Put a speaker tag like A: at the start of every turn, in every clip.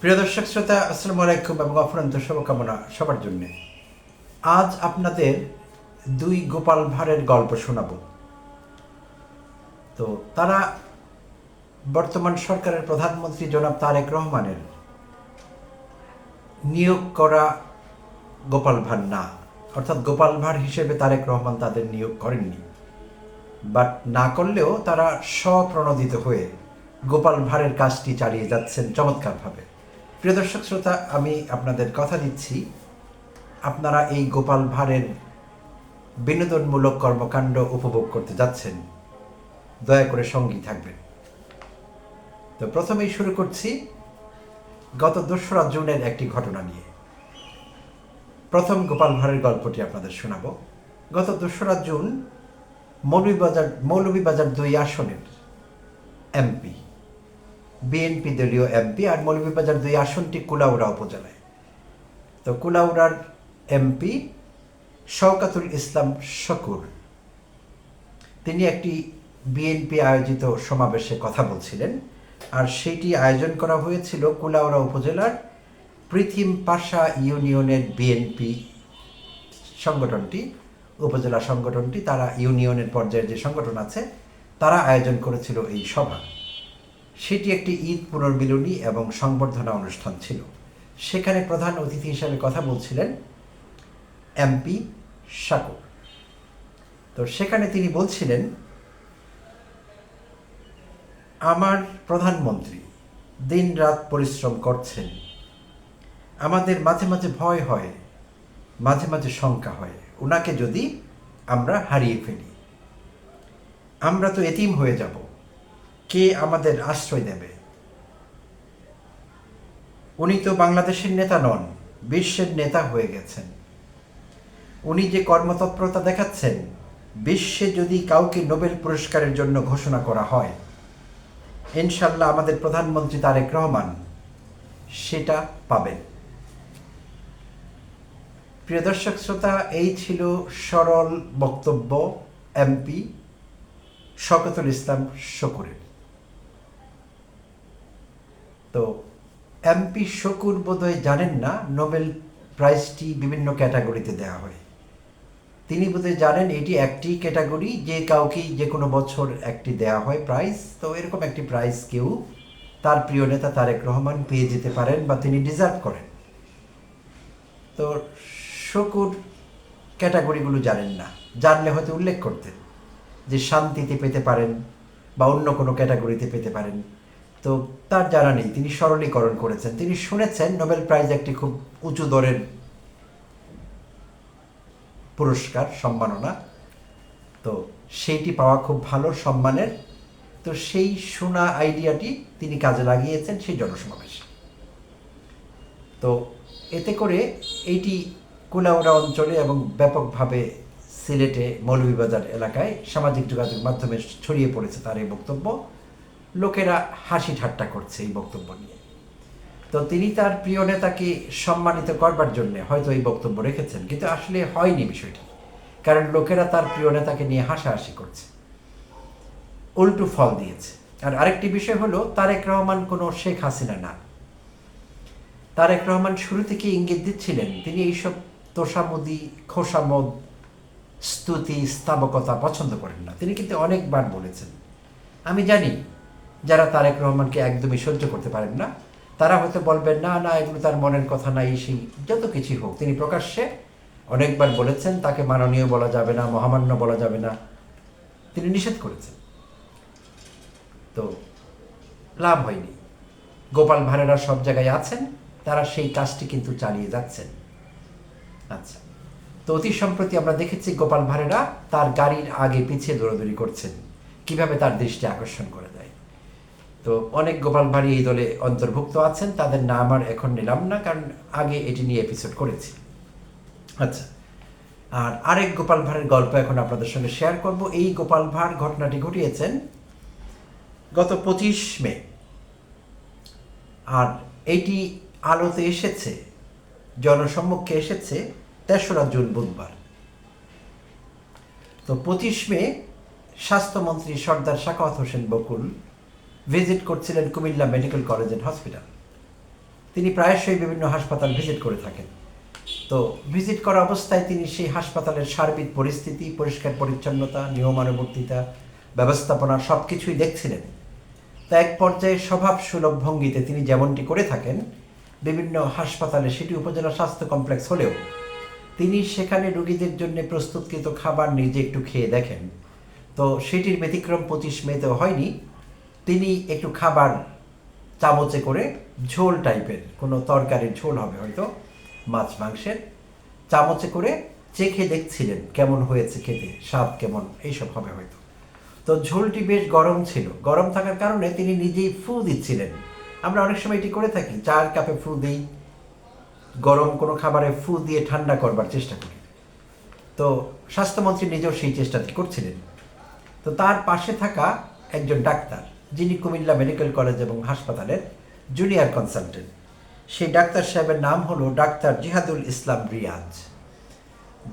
A: প্রিয় দর্শক শ্রোতা, আসসালামু আলাইকুম এবং অফুরন্ত শুভকামনা সবার জন্য। আজ আপনাদের দুই গোপাল ভাঁড়ের গল্প শোনাব। তো তারা বর্তমান সরকারের প্রধানমন্ত্রী জনাব তারেক রহমানের নিয়োগ করা গোপাল ভাঁড় না, অর্থাৎ গোপাল ভাঁড় হিসেবে তারেক রহমান তাদের নিয়োগ করেননি। বাট না করলেও তারা স্বপ্রণোদিত হয়ে গোপাল ভাঁড়ের কাজটি চালিয়ে যাচ্ছেন চমৎকারভাবে। প্রিয় দর্শক শ্রোতা, আমি আপনাদের কথা দিচ্ছি, আপনারা এই গোপাল ভাঁড়ের বিনোদনমূলক কর্মকাণ্ড উপভোগ করতে যাচ্ছেন। দয়া করে সঙ্গী থাকবেন। তো প্রথমেই শুরু করছি গত 2রা জুনের একটি ঘটনা নিয়ে। প্রথম গোপাল ভাঁড়ের গল্পটি আপনাদের শোনাব। গত 2রা জুন মৌলভীবাজার 2 আসনের এমপি, বিএনপি দলীয় এমপি, আর মৌলভীবাজার 2 আসনটি কুলাউড়া উপজেলায়। তো কুলাউড়ার এমপি শওকাতুল ইসলাম শকুর, তিনি একটি বিএনপি আয়োজিত সমাবেশে কথা বলছিলেন, আর সেটি আয়োজন করা হয়েছিল কুলাউড়া উপজেলার পৃথিম পাশা ইউনিয়নের বিএনপি সংগঠনটি, উপজেলা সংগঠনটি, তারা ইউনিয়নের পর্যায়ের যে সংগঠন আছে তারা আয়োজন করেছিল এই সভা। সেটি একটি ঈদ পুনর্মিলনী এবং সংবর্ধনা অনুষ্ঠান ছিল। সেখানে প্রধান অতিথি হিসাবে কথা বলছিলেন এমপি শাকুর। তো সেখানে তিনি বলছিলেন, আমার প্রধানমন্ত্রী দিন রাত পরিশ্রম করছেন, আমাদের মাঝে মাঝে ভয় হয়, মাঝে মাঝে শঙ্কা হয়, ওনাকে যদি আমরা হারিয়ে ফেলি আমরা তো এতিম হয়ে যাব, কে আমাদের আশ্রয় দেবে? উনি তো বাংলাদেশের নেতা নন, বিশ্বের নেতা হয়ে গেছেন। উনি যে কর্মতৎপরতা দেখাচ্ছেন, বিশ্বে যদি কাউকে নোবেল পুরস্কারের জন্য ঘোষণা করা হয়, ইনশাল্লাহ আমাদের প্রধানমন্ত্রী তারেক রহমান সেটা পাবেন। প্রিয় দর্শক শ্রোতা, এই ছিল সরল বক্তব্য এমপি শওকতুল ইসলাম শকুরের। তো এমপি শকুর বোধহয় জানেন না নোবেল প্রাইজটি বিভিন্ন ক্যাটাগরিতে দেওয়া হয়। তিনি বোধহয় জানেন এটি একটি ক্যাটাগরি, যে কাউকেই যে কোনো বছর একটি দেওয়া হয় প্রাইজ। তো এরকম একটি প্রাইজ কেউ তার প্রিয় নেতা তারেক রহমান পেয়ে যেতে পারেন বা তিনি ডিজার্ভ করেন। তো শকুর ক্যাটাগরিগুলো জানেন না, জানলে হয়তো উল্লেখ করতেন যে শান্তিতে পেতে পারেন বা অন্য কোনো ক্যাটাগরিতে পেতে পারেন। তো তার জানা নেই, তিনি সরলীকরণ করেছেন। তিনি শুনেছেন নোবেল প্রাইজ একটি খুব উঁচু দরের পুরস্কার, সম্মাননা, তো সেইটি পাওয়া খুব ভালো সম্মানের। তো সেই শোনা আইডিয়াটি তিনি কাজে লাগিয়েছেন সেই জনসমাবেশে। তো এতে করে এইটি কুলাউড়া অঞ্চলে এবং ব্যাপকভাবে সিলেটে মৌলভীবাজার এলাকায় সামাজিক যোগাযোগ মাধ্যমে ছড়িয়ে পড়েছে তার এই বক্তব্য। লোকেরা হাসি ঠাট্টা করছে এই বক্তব্য নিয়ে। তো তিনি তার প্রিয় নেতাকে সম্মানিত করবার জন্য হয়তো এই বক্তব্য রেখেছেন, কিন্তু আসলে হয়নি বিষয়টি, কারণ লোকেরা তার প্রিয় নেতাকে নিয়ে হাসাহাসি করছে, উল্টো ফল দিয়েছে। আর আরেকটি বিষয় হলো, তারেক রহমান কোনো শেখ হাসিনা না। তারেক রহমান শুরু থেকে ইঙ্গিত দিচ্ছিলেন তিনি এইসব তোষামোদি, খোসামোদ, স্তুতি, স্তাবকতা পছন্দ করেন না। তিনি কিন্তু অনেকবার বলেছেন। আমি জানি যারা তারেক রহমানকে একদমই সহ্য করতে পারেন না, তারা হয়তো বলবেন না না এগুলো তার মনের কথা নাই, সেই যত কিছুই হোক। তিনি প্রকাশ্যে অনেকবার বলেছেন তাকে মাননীয় বলা যাবে না, মহামান্য বলা যাবে না, তিনি নিষেধ করেছেন। তো লাভ হয়নি। গোপাল ভাঁড়েরা সব জায়গায় আছেন, তারা সেই কাজটি কিন্তু চালিয়ে যাচ্ছেন। আচ্ছা, তো অতি সম্প্রতি আমরা দেখেছি গোপাল ভাঁড়েরা তার গাড়ির আগে পিছিয়ে দৌড়াদৌড়ি করছেন, কিভাবে তার দৃষ্টি আকর্ষণ করে দেয়। তো অনেক গোপাল ভাঁড়ই এই দলে অন্তর্ভুক্ত আছেন, তাদের নাম আর এখন নিলাম না, কারণ আগে এটি নিয়ে এপিসোড করেছি। আচ্ছা, আর আরেক গোপাল ভাঁড়ের গল্প এখন আপনাদের সঙ্গে শেয়ার করব। এই গোপাল ভাঁড় ঘটনাটি ঘটিয়েছেন গত 25 মে, আর এইটি আলোতে এসেছে, জনসম্মুখে এসেছে 3রা জুন বুধবার। তো 25 মে স্বাস্থ্যমন্ত্রী সর্দার সাখাওয়াত হোসেন বকুল ভিজিট করছিলেন Comilla medical college and hospital. তিনি প্রায়শই বিভিন্ন হাসপাতাল ভিজিট করে থাকেন। তো ভিজিট করা অবস্থায় তিনি সেই হাসপাতালের সার্বিক পরিস্থিতি, পরিষ্কার পরিচ্ছন্নতা, নিয়মানুবর্তিতা, ব্যবস্থাপনা সব কিছুই দেখছিলেন। তা এক পর্যায়ে স্বভাব সুলভ ভঙ্গিতে তিনি যেমনটি করে থাকেন বিভিন্ন হাসপাতালে, সেটি উপজেলা স্বাস্থ্য কমপ্লেক্স হলেও তিনি সেখানে রোগীদের জন্য প্রস্তুতকৃত খাবার নিজে একটু খেয়ে দেখেন। তো সেটির ব্যতিক্রম 25 মেতেও হয়নি। তিনি একটু খাবার চামচে করে, ঝোল টাইপের কোনো তরকারির ঝোল হবে হয়তো, মাছ মাংসের, চামচে করে চেখে দেখছিলেন কেমন হয়েছে খেতে, স্বাদ কেমন, এইসব হবে হয়তো। তো ঝোলটি বেশ গরম ছিল, গরম থাকার কারণে তিনি নিজেই ফু দিচ্ছিলেন। আমরা অনেক সময় এটি করে থাকি, চার কাপে ফু দিই, গরম কোনো খাবারে ফু দিয়ে ঠান্ডা করবার চেষ্টা করি। তো স্বাস্থ্যমন্ত্রী নিজেও সেই চেষ্টাটি করছিলেন। তো তার পাশে থাকা একজন ডাক্তার, যিনি কুমিল্লা মেডিকেল কলেজ এবং হাসপাতালের জুনিয়র কনসালটেন্ট, সেই ডাক্তার সাহেবের নাম হলো ডাক্তার জিহাদুল ইসলাম রিয়াজ।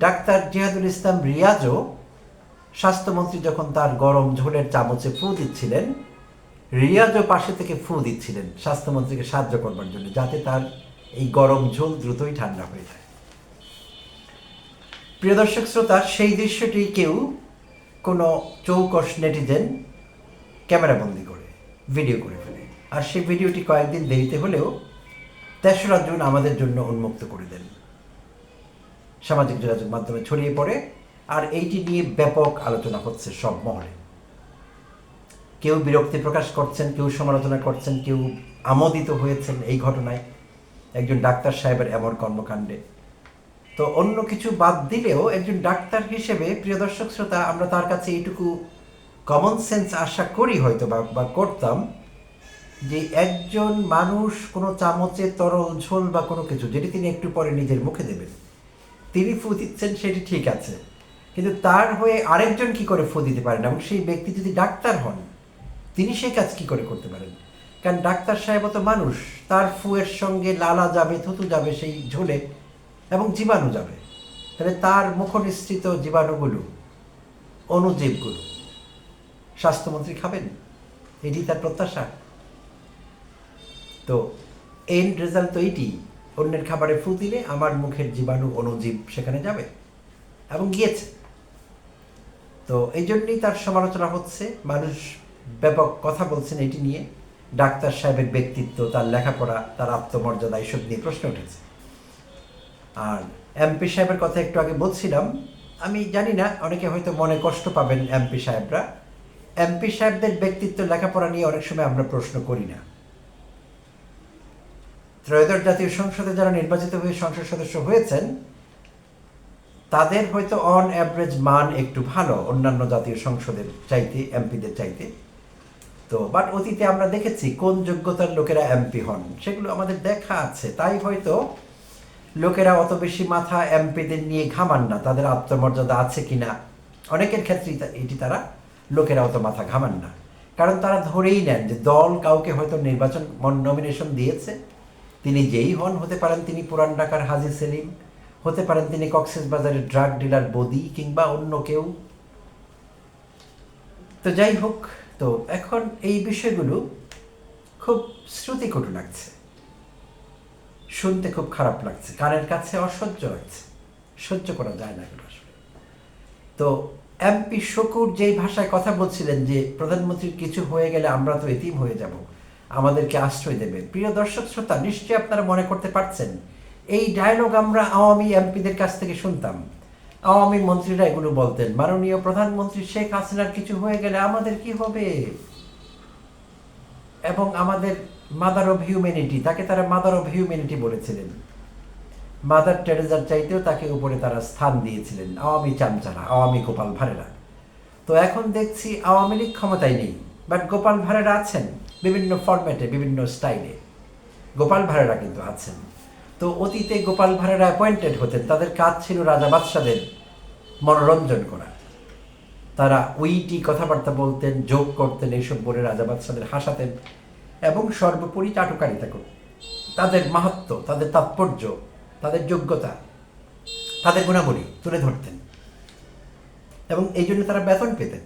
A: ডাক্তার জিহাদুল ইসলাম রিয়াজও স্বাস্থ্যমন্ত্রী যখন তার গরম ঝোলের চামচে ফু দিচ্ছিলেন, রিয়াজও পাশে থেকে ফু দিচ্ছিলেন স্বাস্থ্যমন্ত্রীকে সাহায্য করবার জন্য, যাতে তার এই গরম ঝোল দ্রুতই ঠান্ডা হয়ে যায়। প্রিয় দর্শক শ্রোতা, সেই দৃশ্যটি কেউ কোনো চৌকস নেটিজেন ক্যামেরাবন্দি করে ভিডিও করে ফেলে, আর সেই ভিডিওটি কয়েকদিন দেরিতে হলেও 3রা জুন আমাদের জন্য উন্মুক্ত করে দেন, সামাজিক যোগাযোগ মাধ্যমে ছড়িয়ে পড়ে, আর এইটি নিয়ে ব্যাপক আলোচনা হচ্ছে সব মহলে। কেউ বিরক্তি প্রকাশ করছেন, কেউ সমালোচনা করছেন, কেউ আমোদিত হয়েছেন এই ঘটনায়, একজন ডাক্তার সাহেবের এমন কর্মকাণ্ডে। তো অন্য কিছু বাদ দিলেও একজন ডাক্তার হিসেবে প্রিয় দর্শক শ্রোতা, আমরা তার কাছে এইটুকু কমন সেন্স আশা করি হয়তো বা করতাম, যে একজন মানুষ কোনো চামচে তরল ঝোল বা কোনো কিছু যেটি তিনি একটু পরে নিজের মুখে দেবেন, তিনি ফু দিচ্ছেন, সেটি ঠিক আছে, কিন্তু তার হয়ে আরেকজন কি করে ফু দিতে পারেন, এবং সেই ব্যক্তি যদি ডাক্তার হন, তিনি সেই কাজ কি করে করতে পারেন? কারণ ডাক্তার সাহেব তো মানুষ, তার ফুয়ের সঙ্গে লালা যাবে, থুতু যাবে সেই ঝোলে, এবং জীবাণু যাবে। তাহলে তার মুখনিসৃত জীবাণুগুলো, অণুজীবগুলো স্বাস্থ্যমন্ত্রী খাবেন? এটি তার প্রত্যাশা? তো এন্ড রেজাল্ট তো এইটি, অন্যের খাবারে ফু দিলে আমার মুখের জীবাণু, অণুজীব সেখানে যাবে, এবং গিয়েছে। তো এই জন্যই তার সমালোচনা হচ্ছে, মানুষ ব্যাপক কথা বলছেন এটি নিয়ে। ডাক্তার সাহেবের ব্যক্তিত্ব, তার লেখাপড়া, তার আত্মমর্যাদা, এইসব নিয়ে প্রশ্ন উঠেছে। আর এমপি সাহেবের কথা একটু আগে বলছিলাম, আমি জানি না, অনেকে হয়তো মনে কষ্ট পাবেন এমপি সাহেবরা, এমপি সাহেবদের ব্যক্তিত্ব, লেখাপড়া নিয়ে অনেক সময় আমরা প্রশ্ন করি না। ত্রয়োদশ জাতীয় সংসদে যারা নির্বাচিত হয়ে সংসদ সদস্য হয়েছেন, তাদের হয়তো অন অ্যাভারেজ মান একটু ভালো অন্যান্য জাতীয় সংসদের চাইতে, এমপিদের চাইতে। তো বাট অতীতে আমরা দেখেছি কোন যোগ্যতার লোকেরা এমপি হন, সেগুলো আমাদের দেখা আছে। তাই হয়তো লোকেরা অত বেশি মাথা এমপিদের নিয়ে ঘামান না, তাদের আত্মমর্যাদা আছে কিনা, অনেকের ক্ষেত্রেই এটি তারা, লোকেরা অত মাথা ঘামান না, কারণ তারা ধরেই নেন যে দল কাউকে হয়তো নির্বাচন নমিনেশন দিয়েছে, তিনি যেই হন, হতে পারেন তিনি পুরান ঢাকার হাজী সেলিম, হতে পারেন তিনি কক্সবাজারের ড্রাগ ডিলার বদি, কিংবা অন্য কেউ। তো যাই হোক, তো এখন এই বিষয়গুলো খুব শ্রুতিকটু লাগছে, শুনতে খুব খারাপ লাগছে, কানের কাছে অসহ্য লাগছে, সহ্য করা যায় না এগুলো আসলে। তো এমপি শকুর যেই ভাষায় কথা বলছিলেন যে প্রধানমন্ত্রীর কিছু হয়ে গেলে আমরা তো এতিম হয়ে যাব, আমাদেরকে আশ্রয় দেবে, প্রিয় দর্শক শ্রোতা, নিশ্চয়ই আপনারা মনে করতে পারছেন এই ডায়লগ আমরা আওয়ামী এমপিদের কাছ থেকে শুনতাম। আওয়ামী মন্ত্রীরা এগুলো বলতেন, মাননীয় প্রধানমন্ত্রী শেখ হাসিনার কিছু হয়ে গেলে আমাদের কি হবে, এবং আমাদের মাদার অফ হিউম্যানিটি, তাকে তারা মাদার অফ হিউম্যানিটি বলেছিলেন। মাদার টেরেজার চাইতেও তাকে উপরে তারা স্থান দিয়েছিলেন আওয়ামী চামচারা, আওয়ামী গোপাল ভাড়েরা। তো এখন দেখছি আওয়ামী লীগ ক্ষমতায় নেই, বাট গোপাল ভাড়েরা আছেন বিভিন্ন ফরম্যাটে, বিভিন্ন স্টাইলে, গোপাল ভাড়েরা কিন্তু আছেন। তো অতীতে গোপাল ভাড়েরা অ্যাপয়েন্টেড হতেন, তাদের কাজ ছিল রাজা বাদশাদের মনোরঞ্জন করা, তারা উইটি কথাবার্তা বলতেন, যোগ করতেন, এইসব বলে রাজা বাদশাদের হাসাতেন, এবং সর্বোপরি চাটুকারিতা করতেন। তাদের মাহাত্ম্য, তাদের তাৎপর্য, তাদের যোগ্যতা, তাদের গুণাবলী তুলে ধরতেন, এবং এই জন্য তারা বেতন পেতেন।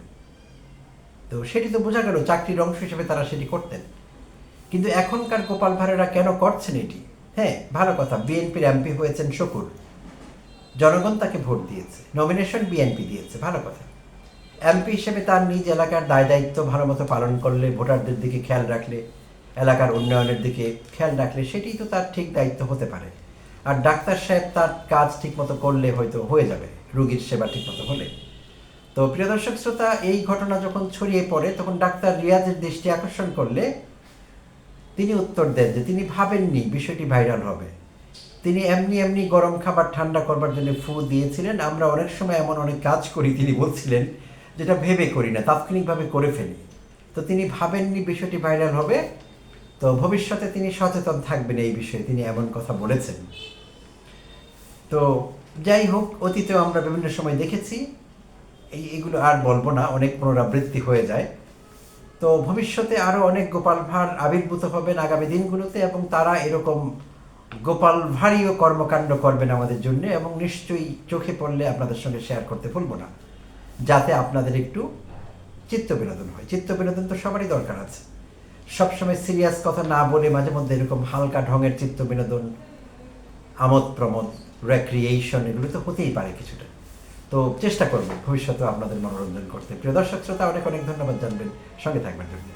A: তো সেটি তো বোঝা গেল, চাকরির অংশ হিসেবে তারা সেটি করতেন। কিন্তু এখনকার গোপাল ভাঁড়েরা কেন করছেন এটি? হ্যাঁ, ভালো কথা, বিএনপির এমপি হয়েছেন শকুর, জনগণ তাকে ভোট দিয়েছে, নমিনেশন বিএনপি দিয়েছে, ভালো কথা। এমপি হিসেবে তার নিজ এলাকার দায় দায়িত্ব ভালো মতো পালন করলে, ভোটারদের দিকে খেয়াল রাখলে, এলাকার উন্নয়নের দিকে খেয়াল রাখলে সেটাই তো তার ঠিক দায়িত্ব হতে পারে। আর ডাক্তার সাহেব তার কাজ ঠিকমতো করলে হয়তো হয়ে যাবে, রোগীর সেবা ঠিকমতো হলে। তো প্রিয় দর্শক শ্রোতা, এই ঘটনা যখন ছড়িয়ে পড়ে তখন ডাক্তার রিয়াজের দৃষ্টি আকর্ষণ করলে তিনি উত্তর দেন যে তিনি ভাবেননি বিষয়টি ভাইরাল হবে। তিনি এমনি এমনি গরম খাবার ঠান্ডা করবার জন্য ফু দিয়েছিলেন। আমরা অনেক সময় এমন অনেক কাজ করি, তিনি বলছিলেন, যেটা ভেবে করি না, তাৎক্ষণিকভাবে করে ফেলি। তো তিনি ভাবেননি বিষয়টি ভাইরাল হবে। তো ভবিষ্যতে তিনি সচেতন থাকবেন এই বিষয়ে, তিনি এমন কথা বলেছেন। তো যাই হোক, অতীতেও আমরা বিভিন্ন সময় দেখেছি, এগুলো আর বলবো না, অনেক পুনরাবৃত্তি হয়ে যায়। তো ভবিষ্যতে আরও অনেক গোপাল ভাঁড় আবির্ভূত হবেন আগামী দিনগুলোতে, এবং তারা এরকম গোপাল ভাঁড়ীয় কর্মকাণ্ড করবেন আমাদের জন্য, এবং নিশ্চয়ই চোখে পড়লে আপনাদের সঙ্গে শেয়ার করতে ভুলব না, যাতে আপনাদের একটু চিত্ত বিনোদন হয়। চিত্ত বিনোদন তো সবারই দরকার আছে। সবসময় সিরিয়াস কথা না বলে মাঝে মধ্যে এরকম হালকা ঢঙের চিত্ত বিনোদন, আমোদ প্রমোদ, রেক্রিয়েশন, এগুলো তো হতেই পারে কিছুটা। তো চেষ্টা করব ভবিষ্যতে আপনাদের মনোরঞ্জন করতে। প্রিয় দর্শক শ্রোতা, অনেক অনেক ধন্যবাদ জানবেন, সঙ্গে থাকবেন জন্য।